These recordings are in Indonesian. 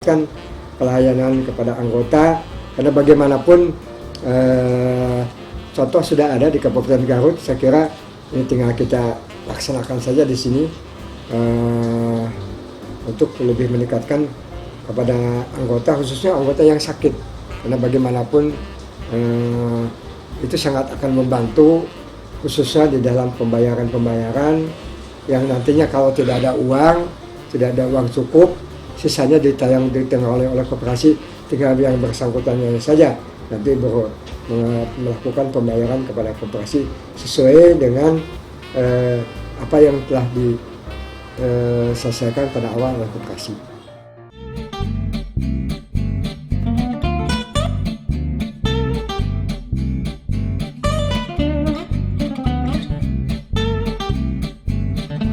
kan pelayanan kepada anggota, karena bagaimanapun contoh sudah ada di Kabupaten Garut. Saya kira ini tinggal kita laksanakan saja di sini untuk lebih meningkatkan kepada anggota, khususnya anggota yang sakit, karena bagaimanapun itu sangat akan membantu, khususnya di dalam pembayaran yang nantinya kalau tidak ada uang cukup, sisanya ditanggung oleh koperasi, tinggal yang bersangkutannya saja nanti melakukan pembayaran kepada koperasi sesuai dengan apa yang telah diselesaikan pada awal oleh koperasi.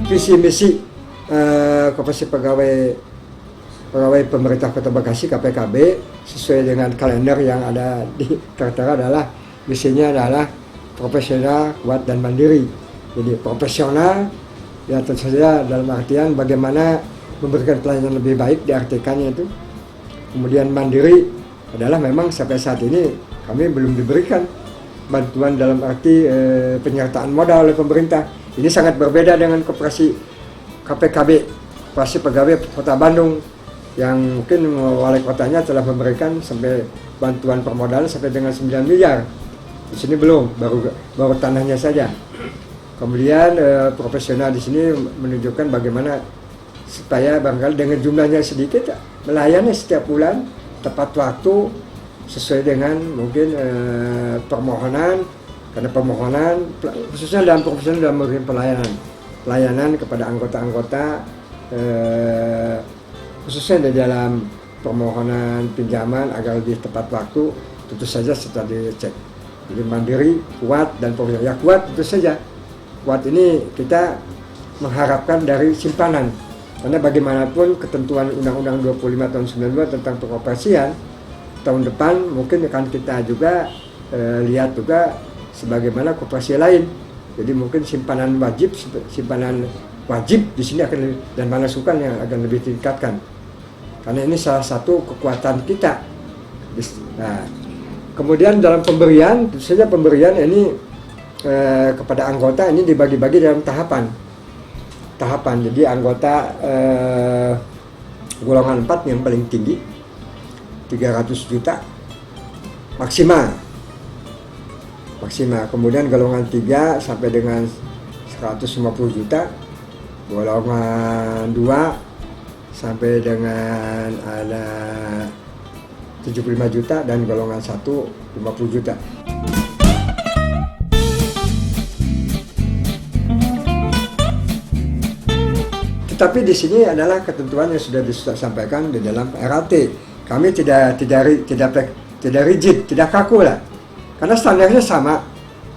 Visi misi Koperasi Pegawai Pemerintah Kota Bekasi (KPKB) sesuai dengan kalender yang ada di tertera adalah misinya adalah profesional, kuat dan mandiri. Jadi profesional ya tentu saja dalam artian bagaimana memberikan pelayanan lebih baik, diartikannya itu. Kemudian mandiri adalah memang sampai saat ini kami belum diberikan bantuan dalam arti penyertaan modal oleh pemerintah. Ini sangat berbeda dengan koperasi KPKB, Koperasi Pegawai Kota Bandung, yang mungkin wali kotanya telah memberikan sampai bantuan permodalan sampai dengan 9 miliar. Di sini belum, baru tanahnya saja. Kemudian profesional di sini menunjukkan bagaimana supaya barangkali dengan jumlahnya sedikit melayani setiap bulan tepat waktu sesuai dengan mungkin permohonan. Karena permohonan khususnya dalam profesional dalam memberikan pelayanan kepada anggota-anggota, khususnya di dalam permohonan pinjaman agar lebih tepat waktu, tentu saja setelah dicek. Jadi mandiri, kuat dan profesional. Ya kuat tentu saja. Kuat ini kita mengharapkan dari simpanan. Karena bagaimanapun ketentuan Undang-Undang 25 tahun 92 tentang pengoperasian, tahun depan mungkin akan kita juga lihat juga sebagaimana koperasi lain. Jadi mungkin simpanan wajib di sini akan dan masukan yang akan lebih ditingkatkan. Karena ini salah satu kekuatan kita. Nah, kemudian dalam pemberian, tentu saja pemberian ini kepada anggota ini dibagi-bagi dalam tahapan. Jadi anggota golongan 4 yang paling tinggi 300 juta maksimal. Kemudian golongan 3 sampai dengan 150 juta, golongan 2 sampai dengan ada 75 juta, dan golongan 1 50 juta. Tetapi di sini adalah ketentuan yang sudah disampaikan di dalam RAT. Kami tidak rigid, tidak kaku lah. Karena standarnya sama.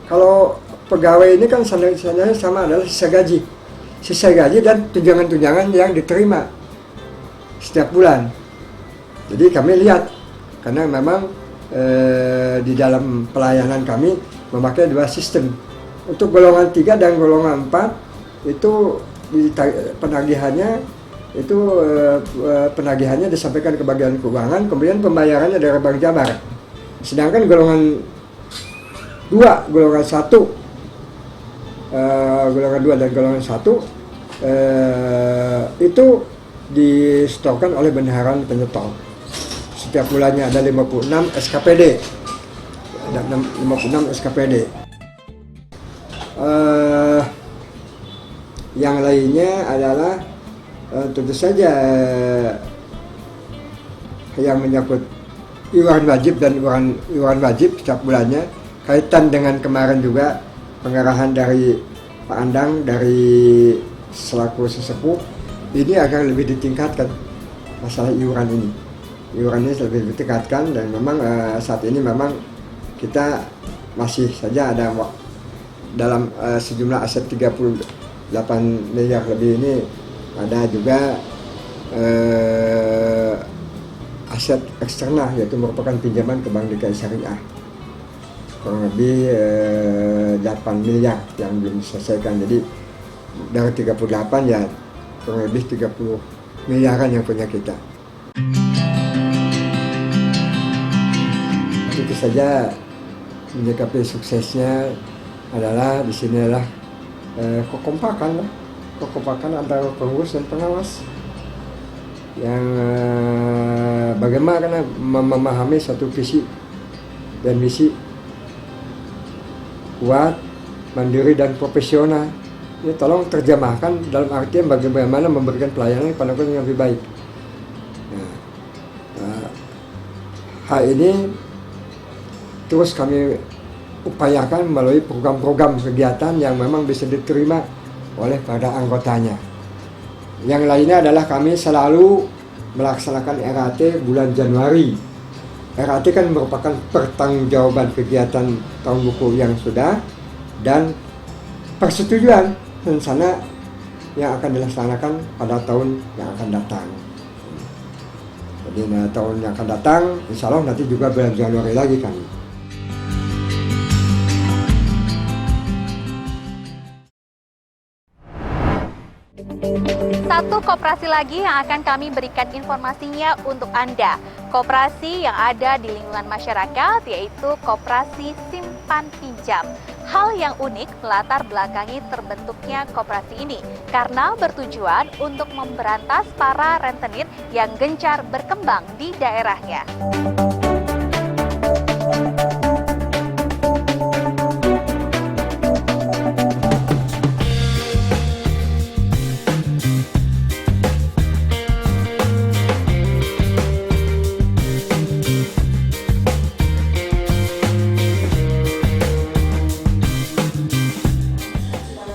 Kalau pegawai ini kan standarnya sama, adalah sisa gaji dan tunjangan-tunjangan yang diterima setiap bulan. Jadi kami lihat, karena memang di dalam pelayanan kami memakai 2 sistem. Untuk golongan 3 dan golongan 4 itu penagihannya disampaikan ke bagian keuangan, kemudian pembayarannya dari Bank Jabar. Sedangkan golongan 2 dan golongan 1 itu disetorkan oleh bendaharaan penyetor. Setiap bulannya ada 56 SKPD. Yang lainnya adalah tentu saja yang menyangkut iuran wajib dan iuran wajib setiap bulannya, kaitan dengan kemarin juga pengarahan dari Pak Andang dari selaku sesepuh, ini akan lebih ditingkatkan masalah iuran ini. Iuran ini lebih ditingkatkan, dan memang saat ini memang kita masih saja ada dalam sejumlah aset 38 miliar lebih ini, ada juga aset eksternal, yaitu merupakan pinjaman ke Bank DKI Syariah kurang lebih 8 miliar yang belum diselesaikan. Jadi dari 38 ya kurang lebih 30 miliaran yang punya kita. saja menyikapi suksesnya adalah di sini adalah kekompakan antara pengurus dan pengawas yang bagaimana memahami satu visi dan misi kuat, mandiri dan profesional. Ya, tolong terjemahkan dalam artian bagaimana memberikan pelayanan kepada orang yang lebih baik. Nah, hal ini terus kami upayakan melalui program-program kegiatan yang memang bisa diterima oleh para anggotanya. Yang lainnya adalah kami selalu melaksanakan RAT bulan Januari. RAT kan merupakan pertanggungjawaban kegiatan tahun buku yang sudah dan persetujuan rencana yang akan dilaksanakan pada tahun yang akan datang. Jadi tahun yang akan datang, insya Allah nanti juga bulan Januari lagi kan. Satu koperasi lagi yang akan kami berikan informasinya untuk Anda. Koperasi yang ada di lingkungan masyarakat yaitu Koperasi Simpan Pinjam. Hal yang unik melatar belakangi terbentuknya koperasi ini karena bertujuan untuk memberantas para rentenir yang gencar berkembang di daerahnya.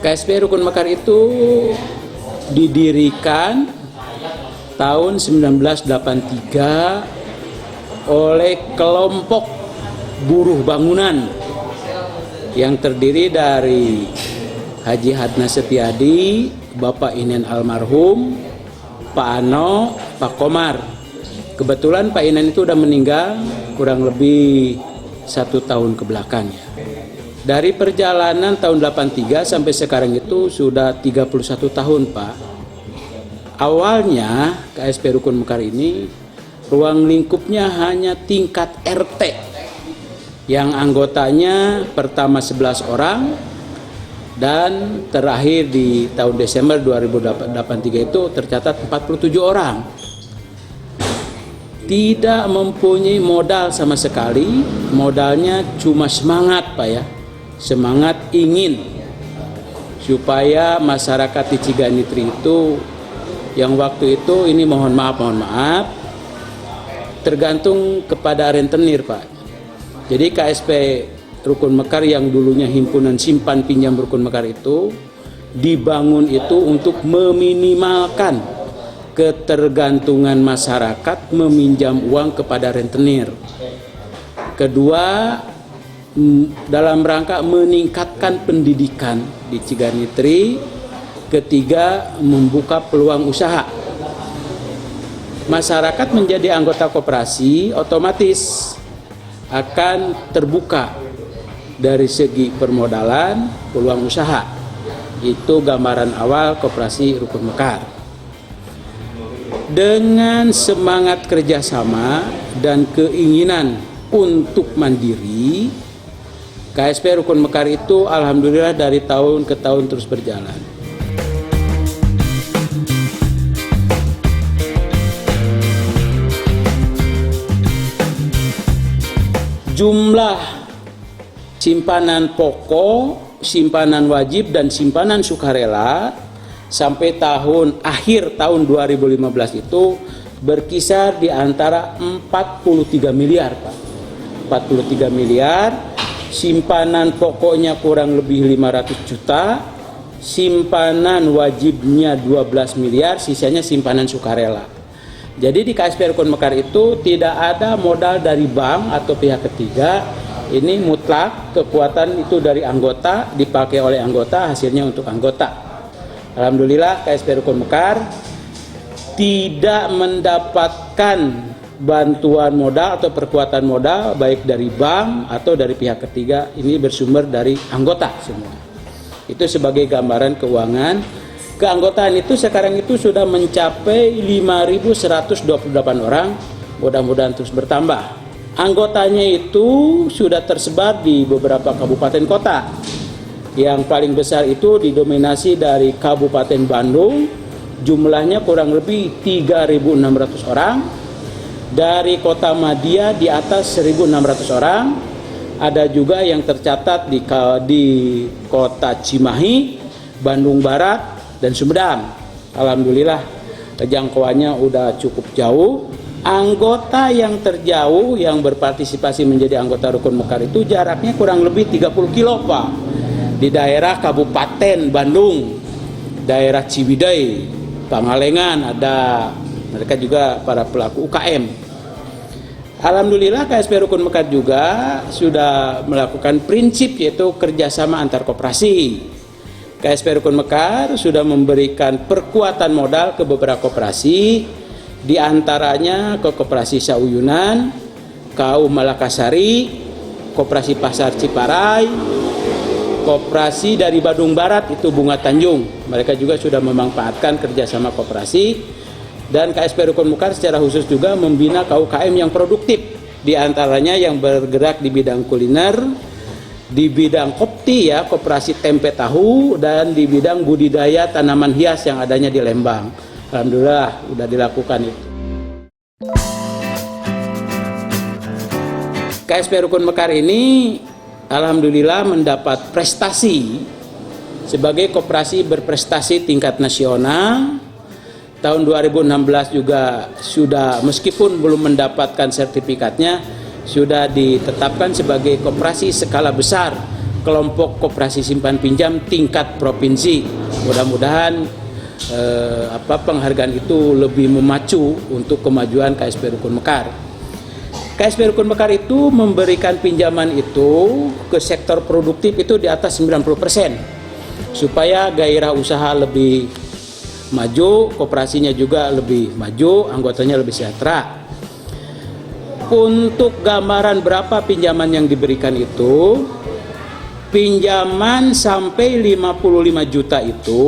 KSP Rukun Mekar itu didirikan tahun 1983 oleh kelompok buruh bangunan yang terdiri dari Haji Hadna Setiadi, Bapak Inen almarhum, Pak Ano, Pak Komar. Kebetulan Pak Inen itu udah meninggal kurang lebih 1 tahun ke belakangnya. Dari perjalanan tahun 83 sampai sekarang itu sudah 31 tahun, Pak. Awalnya KSP Rukun Mekar ini ruang lingkupnya hanya tingkat RT yang anggotanya pertama 11 orang dan terakhir di tahun Desember 2083 itu tercatat 47 orang. Tidak mempunyai modal sama sekali, modalnya cuma semangat, Pak ya. Semangat ingin supaya masyarakat di Ciganitri itu yang waktu itu ini mohon maaf tergantung kepada rentenir, Pak. Jadi KSP Rukun Mekar yang dulunya himpunan simpan pinjam Rukun Mekar itu dibangun itu untuk meminimalkan ketergantungan masyarakat meminjam uang kepada rentenir. Kedua, dalam rangka meningkatkan pendidikan di Ciganitri. Ketiga, membuka peluang usaha. Masyarakat menjadi anggota koperasi otomatis akan terbuka dari segi permodalan, peluang usaha. Itu gambaran awal Koperasi Rukun Mekar. Dengan semangat kerjasama dan keinginan untuk mandiri, KSP Rukun Mekar itu alhamdulillah dari tahun ke tahun terus berjalan. Jumlah simpanan pokok, simpanan wajib dan simpanan sukarela sampai akhir tahun 2015 itu berkisar di antara 43 miliar, Pak. 43 miliar. Simpanan pokoknya kurang lebih 500 juta, simpanan wajibnya 12 miliar, sisanya simpanan sukarela. Jadi di KSP Rukun Mekar itu tidak ada modal dari bank atau pihak ketiga, ini mutlak kekuatan itu dari anggota, dipakai oleh anggota, hasilnya untuk anggota. Alhamdulillah KSP Rukun Mekar tidak mendapatkan bantuan modal atau perkuatan modal baik dari bank atau dari pihak ketiga, ini bersumber dari anggota semua. Itu sebagai gambaran keuangan. Keanggotaan itu sekarang itu sudah mencapai 5.128 orang, mudah-mudahan terus bertambah. Anggotanya itu sudah tersebar di beberapa kabupaten kota. Yang paling besar itu didominasi dari Kabupaten Bandung, jumlahnya kurang lebih 3.600 orang. Dari Kota Madia di atas 1.600 orang. Ada juga yang tercatat di Kota Cimahi, Bandung Barat, dan Sumedang. Alhamdulillah jangkauannya udah cukup jauh. Anggota yang terjauh yang berpartisipasi menjadi anggota Rukun Mekar itu jaraknya kurang lebih 30 kilo Pak. Di daerah Kabupaten Bandung, daerah Ciwidey, Pangalengan ada, mereka juga para pelaku UKM. Alhamdulillah KSP Rukun Mekar juga sudah melakukan prinsip yaitu kerjasama antar koperasi. KSP Rukun Mekar sudah memberikan perkuatan modal ke beberapa koperasi, di antaranya ke Koperasi Sauyunan, KU Malakasari, Koperasi Pasar Ciparai, Koperasi dari Bandung Barat itu Bunga Tanjung. Mereka juga sudah memanfaatkan kerjasama koperasi, dan KSP Rukun Mekar secara khusus juga membina KUKM yang produktif, di antaranya yang bergerak di bidang kuliner, di bidang kopti ya, koperasi tempe tahu, dan di bidang budidaya tanaman hias yang adanya di Lembang. Alhamdulillah sudah dilakukan itu. KSP Rukun Mekar ini alhamdulillah mendapat prestasi sebagai koperasi berprestasi tingkat nasional. Tahun 2016 juga sudah, meskipun belum mendapatkan sertifikatnya, sudah ditetapkan sebagai koperasi skala besar kelompok koperasi simpan pinjam tingkat provinsi. Mudah-mudahan penghargaan itu lebih memacu untuk kemajuan KSP Rukun Mekar. KSP Rukun Mekar itu memberikan pinjaman itu ke sektor produktif itu di atas 90%, supaya gairah usaha lebih maju, koperasinya juga lebih maju, anggotanya lebih sejahtera. Untuk gambaran berapa pinjaman yang diberikan itu, pinjaman sampai 55 juta itu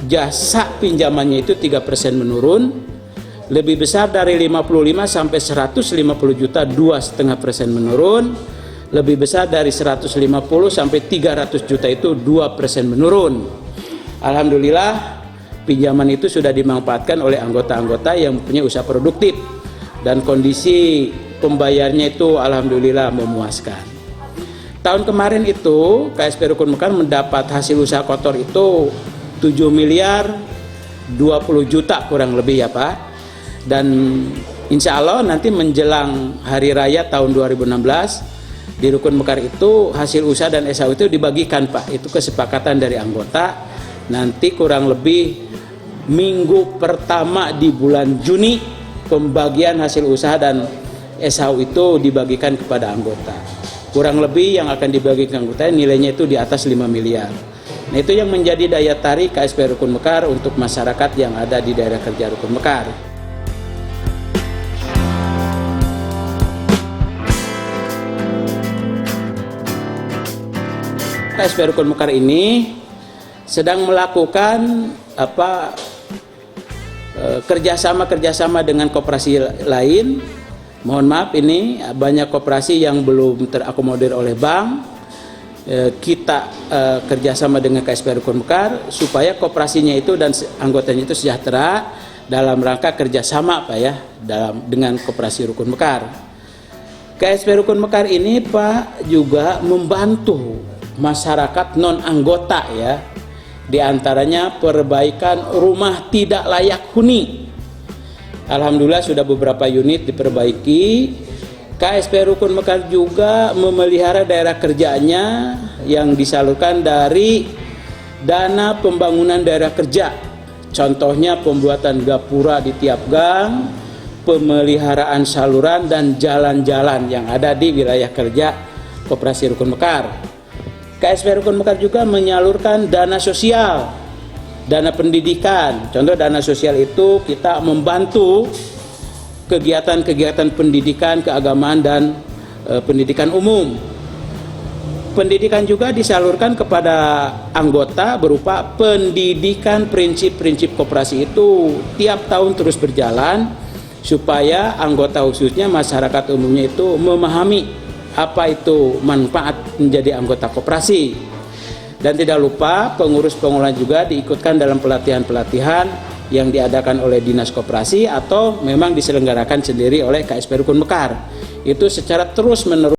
jasa pinjamannya itu 3% menurun, lebih besar dari 55 sampai 150 juta 2,5% menurun, lebih besar dari 150 sampai 300 juta itu 2% menurun. Alhamdulillah pinjaman itu sudah dimanfaatkan oleh anggota-anggota yang punya usaha produktif, dan kondisi pembayarnya itu alhamdulillah memuaskan. Tahun kemarin itu KSP Rukun Mekar mendapat hasil usaha kotor itu 7 miliar 20 juta kurang lebih ya Pak. Dan insya Allah nanti menjelang hari raya tahun 2016 di Rukun Mekar itu hasil usaha dan SAU itu dibagikan Pak. Itu kesepakatan dari anggota. Nanti kurang lebih minggu pertama di bulan Juni pembagian hasil usaha dan SAU itu dibagikan kepada anggota. Kurang lebih yang akan dibagikan anggota nilainya itu di atas 5 miliar. Nah itu yang menjadi daya tarik KSP Rukun Mekar untuk masyarakat yang ada di daerah kerja Rukun Mekar. KSP Rukun Mekar ini sedang melakukan kerjasama dengan koperasi lain. Mohon maaf, ini banyak koperasi yang belum terakomodir oleh bank. Kita kerjasama dengan KSP Rukun Mekar supaya koperasinya itu dan anggotanya itu sejahtera dalam rangka kerjasama Pak ya dengan koperasi Rukun Mekar. KSP Rukun Mekar ini Pak juga membantu masyarakat non anggota ya, diantaranya perbaikan rumah tidak layak huni. Alhamdulillah sudah beberapa unit diperbaiki. KSP Rukun Mekar juga memelihara daerah kerjanya yang disalurkan dari dana pembangunan daerah kerja. Contohnya pembuatan gapura di tiap gang, pemeliharaan saluran dan jalan-jalan yang ada di wilayah kerja Koperasi Rukun Mekar. KSP Rukun Mekar juga menyalurkan dana sosial, dana pendidikan. Contoh dana sosial itu kita membantu kegiatan-kegiatan pendidikan, keagamaan, dan pendidikan umum. Pendidikan juga disalurkan kepada anggota berupa pendidikan prinsip-prinsip koperasi itu tiap tahun terus berjalan supaya anggota khususnya masyarakat umumnya itu memahami apa itu manfaat menjadi anggota koperasi. Dan tidak lupa pengurus pengelola juga diikutkan dalam pelatihan-pelatihan yang diadakan oleh Dinas Koperasi atau memang diselenggarakan sendiri oleh KSP Rukun Mekar. Itu secara terus-menerus